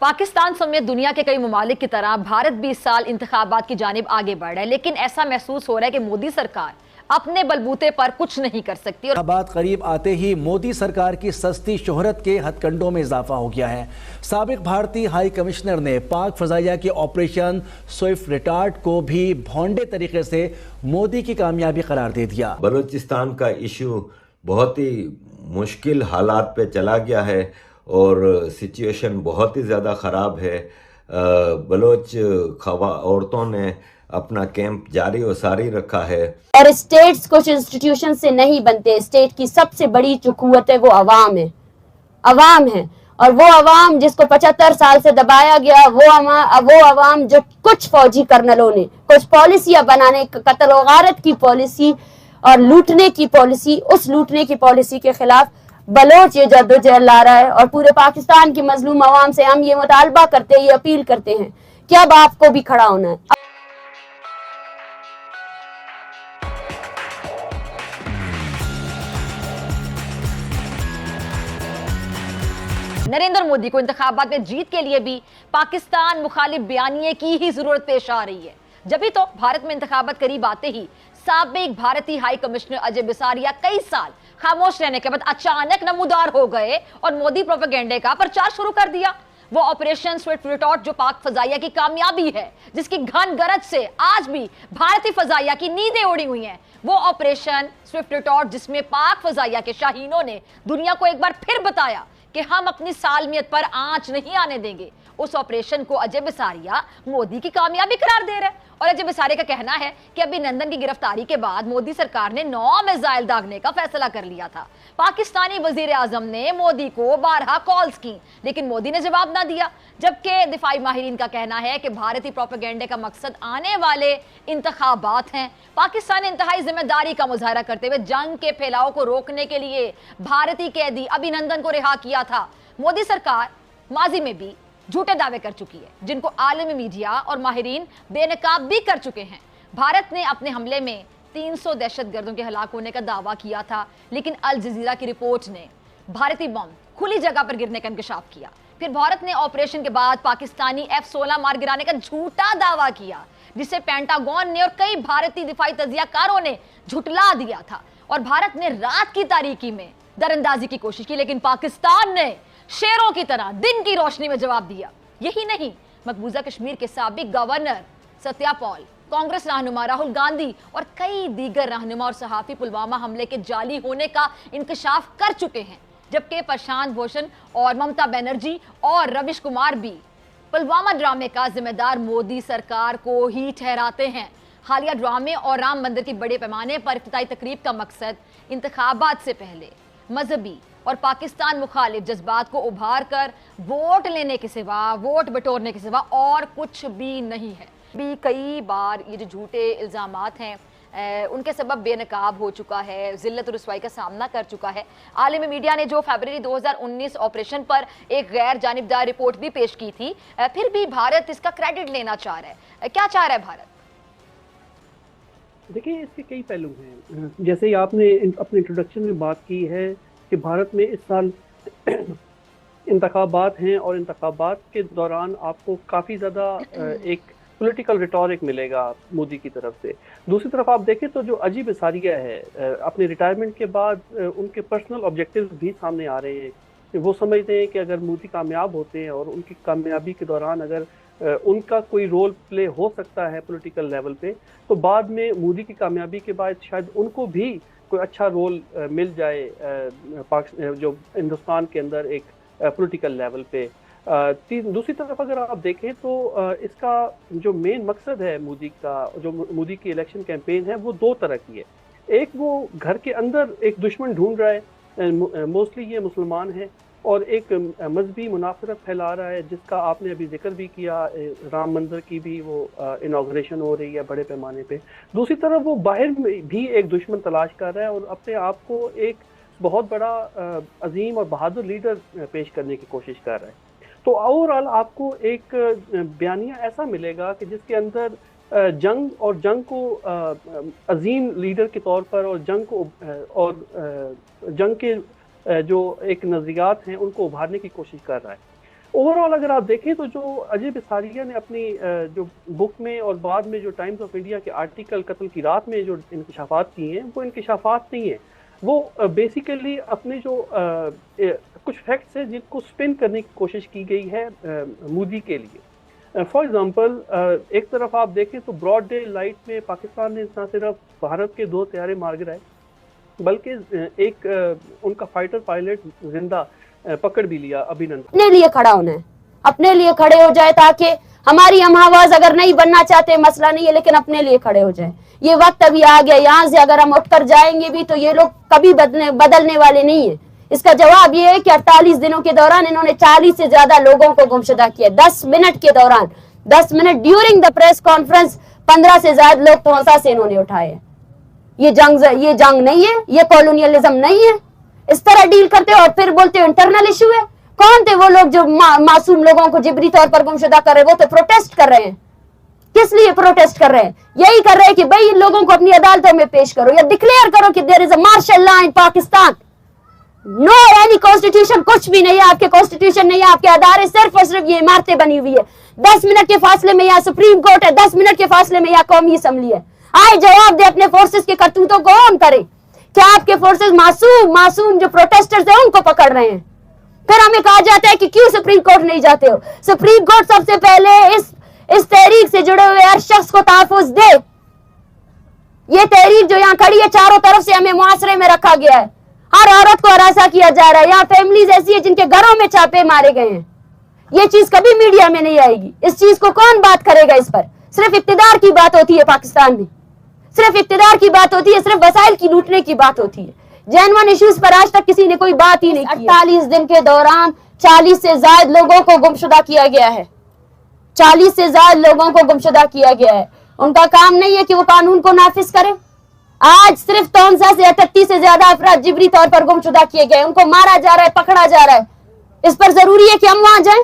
पाकिस्तान समेत दुनिया के कई ममालिक की तरह भारत भी इस साल इंतखाबात की जानिब आगे बढ़ रहा है, लेकिन ऐसा महसूस हो रहा है कि मोदी सरकार अपने बलबूते पर कुछ नहीं कर सकती। और बात करीब आते ही मोदी सरकार की सस्ती शोहरत के हथकंडों में इजाफा हो गया है। साबिक भारतीय हाई कमिश्नर ने पाक फजाइया के ऑपरेशन स्विफ्ट रिटार्ट को भी भोंडे तरीके से मोदी की कामयाबी करार दे दिया। बलूचिस्तान का इशू बहुत ही मुश्किल हालात पे चला गया है और सिचुएशन बहुत ही ज़्यादा ख़राब है। बलोच औरतों ने अपना कैंप जारी और सारी रखा है। और स्टेट्स कुछ इंस्टीट्यूशन से नहीं बनते। स्टेट की सबसे बड़ी जो कुव्वत है वो अवाम है, अवाम है। और वो अवाम जिसको 75 साल से दबाया गया, वो अवाम जो कुछ फौजी कर्नलों ने कुछ पॉलिसियां बनाने, कत्ल और गारत की पॉलिसी और लूटने की पॉलिसी, उस लूटने की पॉलिसी के खिलाफ बलोच ये जद्दोजहद ला रहा है। और पूरे पाकिस्तान की मजलूम अवाम से हम ये मुतालबा करते हैं, ये अपील करते हैं कि अब आपको भी खड़ा होना है। नरेंद्र मोदी को इंतखाबात में जीत के लिए भी पाकिस्तान मुखालिफ बयानिए की ही जरूरत पेश आ रही है। जब तो भारत में इंतखाबात करीब आते ही साबिक भारतीय हाई कमिश्नर अजय बिसारिया कई साल खामोश रहने के बाद अचानक नमूदार हो गए और मोदी प्रोपेगेंडे का प्रचार शुरू कर दिया। वो ऑपरेशन स्विफ्ट रिटार्ट जो पाक फजाइया की कामयाबी है, जिसकी घन गरज से आज भी भारतीय फजाइया की नींदें उड़ी हुई हैं। वो ऑपरेशन स्विफ्ट रिटार्ट जिसमें पाक फजाइया के शाहीनों ने दुनिया को एक बार फिर बताया कि हम अपनी सालमियत पर आंच नहीं आने देंगे। उस ऑपरेशन को अजय बिसारिया मोदी की कामयाबी करार दे रहे हैं। और अजय बिसारिया का कहना है कि अभिनंदन की गिरफ्तारी के बाद मोदी सरकार ने 9 मिसाइल दागने का फैसला कर लिया था। पाकिस्तानी वजीर आजम ने मोदी को 12 कॉल्स की, लेकिन मोदी ने जवाब ना दिया। जबकि दिफाई माहिरीन का कहना है कि भारतीय प्रोपेगेंडे का मकसद आने वाले इंतखाबात हैं। पाकिस्तान ने इंतहाई जिम्मेदारी का मुजाहरा करते हुए जंग के फैलाव को रोकने के लिए भारतीय कैदी अभिनंदन को रिहा किया था। मोदी सरकार माजी में भी झूठे दावे कर चुकी है, जिनको आलमी मीडिया और माहिरीन बेनकाब भी कर चुके हैं। भारत ने अपने हमले में 300 दहशतगर्दों के हलाक होने का दावा किया था, लेकिन अल जजीरा की रिपोर्ट ने भारतीय बम खुली जगह पर गिरने का इंकशाफ किया। फिर भारत ने ऑपरेशन के बाद पाकिस्तानी F-16 मार गिराने का झूठा दावा किया, जिसे पेंटागन ने और कई भारतीय दिफाई तजियाकारों ने झुटला दिया था। और भारत ने रात की तारीकी में दरअंदाजी की कोशिश की, लेकिन पाकिस्तान ने शेरों की तरह दिन की रोशनी में जवाब दिया। यही नहीं, मकबूजा कश्मीर के साबिक गवर्नर सत्यापाल, कांग्रेस रहनुमा राहुल गांधी और कई दीगर रहनुमा और सहाफी पुलवामा हमले के जाली होने का इंकशाफ कर चुके हैं। जबकि प्रशांत भूषण और ममता बनर्जी और रविश कुमार भी पुलवामा ड्रामे का जिम्मेदार मोदी सरकार को ही ठहराते हैं। हालिया ड्रामे और राम मंदिर की बड़े पैमाने पर इफ्तिताई तकरीब का मकसद इंतखाबात से पहले मजहबी और पाकिस्तान मुखालिफ जज्बात को उभार कर वोट लेने के सिवा, वोट बटोरने के सिवा और कुछ भी नहीं है। भी कई बार ये जो झूठे इल्ज़ामात हैं उनके सबब बेनकाब हो चुका है, जिल्लत और रुसवाई का सामना कर चुका है। आलमी मीडिया ने जो फरवरी 2019 ऑपरेशन पर एक गैर जानिबदार रिपोर्ट भी पेश की थी, फिर भी भारत इसका क्रेडिट लेना चाह रहा है। क्या चाह रहा है भारत? देखिए, इसके कई पहलू हैं। जैसे ही आपने अपने इंट्रोडक्शन में बात की है कि भारत में इस साल इंतखाबात हैं और इंतखाबात के दौरान आपको काफ़ी ज़्यादा एक पॉलिटिकल रिटॉरिक मिलेगा मोदी की तरफ से। दूसरी तरफ आप देखें तो जो अजय बिसारिया है, अपने रिटायरमेंट के बाद उनके पर्सनल ऑब्जेक्टिव्स भी सामने आ रहे हैं। वो समझते हैं कि अगर मोदी कामयाब होते हैं और उनकी कामयाबी के दौरान अगर उनका कोई रोल प्ले हो सकता है पॉलिटिकल लेवल पे, तो बाद में मोदी की कामयाबी के बाद शायद उनको भी कोई अच्छा रोल मिल जाए जो हिंदुस्तान के अंदर एक पॉलिटिकल लेवल पे। दूसरी तरफ अगर आप देखें तो इसका जो मेन मकसद है मोदी का, जो मोदी की इलेक्शन कैंपेन है, वो 2 तरह की है। एक, वो घर के अंदर एक दुश्मन ढूंढ रहा है, मोस्टली ये मुसलमान है, और एक मजहबी मुनाफरत फैला रहा है, जिसका आपने अभी जिक्र भी किया। राम मंदिर की भी वो इनॉग्रेशन हो रही है बड़े पैमाने पे। दूसरी तरफ वो बाहर में भी एक दुश्मन तलाश कर रहा है और अपने आप को एक बहुत बड़ा अजीम और बहादुर लीडर पेश करने की कोशिश कर रहा है। तो ओवरऑल आपको एक बयानिया ऐसा मिलेगा कि जिसके अंदर जंग को अजीम लीडर के तौर पर और जंग के जो एक नज़रियात हैं उनको उभारने की कोशिश कर रहा है। اوورآل اگر آپ دیکھیں تو جو اجے بساریہ نے اپنی جو بک میں اور بعد میں جو ٹائمز آف انڈیا کے آرٹیکل قتل کی رات میں جو انکشافات کیے ہیں وہ انکشافات نہیں ہیں، وہ بیسیکلی اپنے جو کچھ فیکٹس ہیں جن کو سپن کرنے کی کوشش کی گئی ہے مودی کے لیے. فار ایگزامپل ایک طرف آپ دیکھیں تو براڈ ڈے لائٹ میں پاکستان نے نہ صرف بھارت کے 2 طیارے مار گرائے بلکہ ایک ان کا فائٹر پائلٹ زندہ پکڑ بھی لیا ابھینندن. اپنے لیے کھڑا ہونا ہے، اپنے لیے کھڑے ہو جائے تاکہ ہماری ہم آواز اگر نہیں بننا چاہتے مسئلہ نہیں ہے لیکن اپنے لیے کھڑے ہو جائیں. یہ وقت ابھی آ گیا، یہاں سے اگر ہم اٹھ کر جائیں گے بھی تو یہ لوگ کبھی بدلنے والے نہیں ہیں. اس کا جواب یہ ہے کہ 48 دنوں کے دوران انہوں نے 40 سے زیادہ لوگوں کو گمشدہ کیا. 10 منٹ کے دوران 10 minute during the press conference 15 سے زیادہ لوگ توسا سے انہوں نے اٹھائے. یہ جنگ نہیں ہے، یہ کالونیلزم نہیں ہے. اس طرح ڈیل کرتے اور پھر بولتے ہو انٹرنل ایشو ہے. کون تھے وہ لوگ جو معصوم لوگوں کو جبری طور پر گمشدہ کر رہے ہیں؟ وہ تو پروٹیسٹ کر رہے ہیں. کس لیے پروٹیسٹ کر رہے ہیں؟ یہی کر رہے ہیں کہ بھئی ان لوگوں کو اپنی عدالتوں میں پیش کرو یا ڈکلیئر کرو کہ دیر از اے مارشل لا ان پاکستان. نو اینی کانسٹیٹیوشن، کچھ بھی نہیں ہے. آپ کے کانسٹیٹیوشن نہیں ہے، آپ کے ادارے صرف اور صرف یہ عمارتیں بنی ہوئی ہے. 10 منٹ کے فاصلے میں یہاں سپریم کورٹ ہے، 10 منٹ کے فاصلے میں یہاں قومی اسمبلی ہے. آئے جواب دے اپنے فورسز کے کرتوتوں کو آن کرے. کیا آپ کے فورسز معصوم جو پروٹیسٹرز ہیں ان کو پکڑ رہے ہیں؟ پھر ہمیں کہا جاتا ہے کہ کیوں سپریم کورٹ نہیں جاتے ہو. سپریم کورٹ سب سے پہلے اس تحریک سے جڑے ہوئے ہر شخص کو تحفظ دے. یہ تحریک جو یہاں کھڑی ہے چاروں طرف سے ہمیں معاشرے میں رکھا گیا ہے. ہر عورت کو ہراساں کیا جا رہا ہے. یہاں فیملیز ایسی ہیں جن کے گھروں میں چھاپے مارے گئے ہیں. یہ چیز کبھی میڈیا میں نہیں آئے گی. اس چیز کو کون بات کرے گا؟ اس پر صرف اقتدار کی بات ہوتی ہے. پاکستان میں صرف اقتدار کی بات ہوتی ہے، صرف وسائل کی لوٹنے کی بات ہوتی ہے. جینوئن ایشوز پر آج تک کسی نے کوئی بات ہی نہیں کی. 48 دن کے دوران 40 سے زائد لوگوں کو گمشدہ کیا گیا ہے. 40 سے زائد لوگوں کو گمشدہ کیا گیا ہے. ان کا کام نہیں ہے کہ وہ قانون کو نافذ کرے. آج صرف 63 سے 38 سے زیادہ افراد جبری طور پر گمشدہ کیے گئے. ان کو مارا جا رہا ہے، پکڑا جا رہا ہے. اس پر ضروری ہے کہ ہم وہاں جائیں؟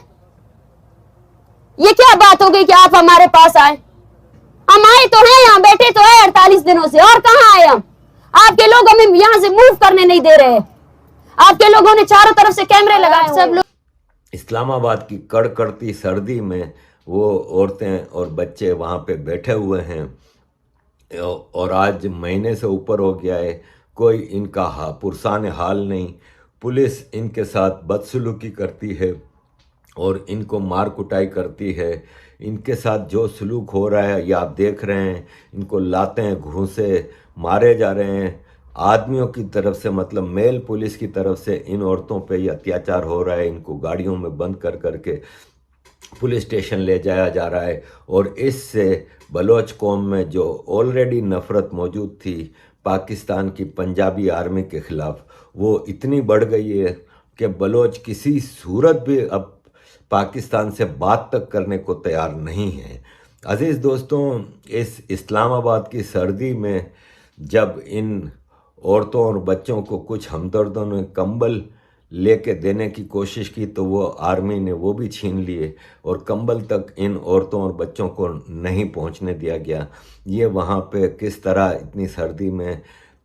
یہ کیا بات ہو گئی کہ آپ ہمارے پاس آئیں؟ ہم آئے تو ہیں، یہاں بیٹھے تو ہیں 48 دنوں سے. اور کہاں آئے ہم؟ آپ کے لوگ ہمیں یہاں سے موو کرنے نہیں دے رہے. آپ کے لوگوں نے چاروں طرف سے کیمرے لگائے. سب لوگ اسلام آباد کی کڑکڑتی سردی میں وہ عورتیں اور بچے وہاں پہ بیٹھے ہوئے ہیں اور آج مہینے سے اوپر ہو گیا ہے. کوئی ان کا پرسان حال نہیں. پولیس ان کے ساتھ بدسلوکی کرتی ہے اور ان کو مار کٹائی کرتی ہے. ان کے ساتھ جو سلوک ہو رہا ہے یہ آپ دیکھ رہے ہیں. ان کو لاتے ہیں، گھوسے مارے جا رہے ہیں. آدمیوں کی طرف سے، مطلب میل پولیس کی طرف سے ان عورتوں پہ یہ اتیاچار ہو رہا ہے. ان کو گاڑیوں میں بند کر کے پولیس اسٹیشن لے جایا جا رہا ہے. اور اس سے بلوچ قوم میں جو آلریڈی نفرت موجود تھی پاکستان کی پنجابی آرمی کے خلاف، وہ اتنی بڑھ گئی ہے کہ بلوچ کسی صورت بھی اب پاکستان سے بات تک کرنے کو تیار نہیں ہے. عزیز دوستوں، اس اسلام آباد کی سردی میں جب ان عورتوں اور بچوں کو کچھ ہمدردوں نے کمبل لے کے دینے کی کوشش کی تو وہ آرمی نے وہ بھی چھین لیے اور کمبل تک ان عورتوں اور بچوں کو نہیں پہنچنے دیا گیا. یہ وہاں پہ کس طرح اتنی سردی میں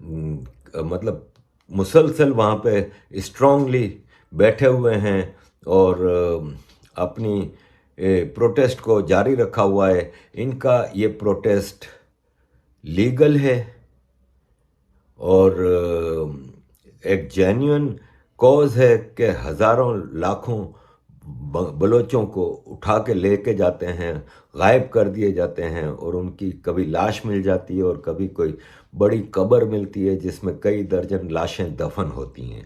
مطلب مسلسل وہاں پہ اسٹرانگلی بیٹھے ہوئے ہیں اور اپنی پروٹیسٹ کو جاری رکھا ہوا ہے. ان کا یہ پروٹیسٹ لیگل ہے اور ایک جینیون کوز ہے کہ ہزاروں لاکھوں بلوچوں کو اٹھا کے لے کے جاتے ہیں، غائب کر دیے جاتے ہیں اور ان کی کبھی لاش مل جاتی ہے اور کبھی کوئی بڑی قبر ملتی ہے جس میں کئی درجن لاشیں دفن ہوتی ہیں.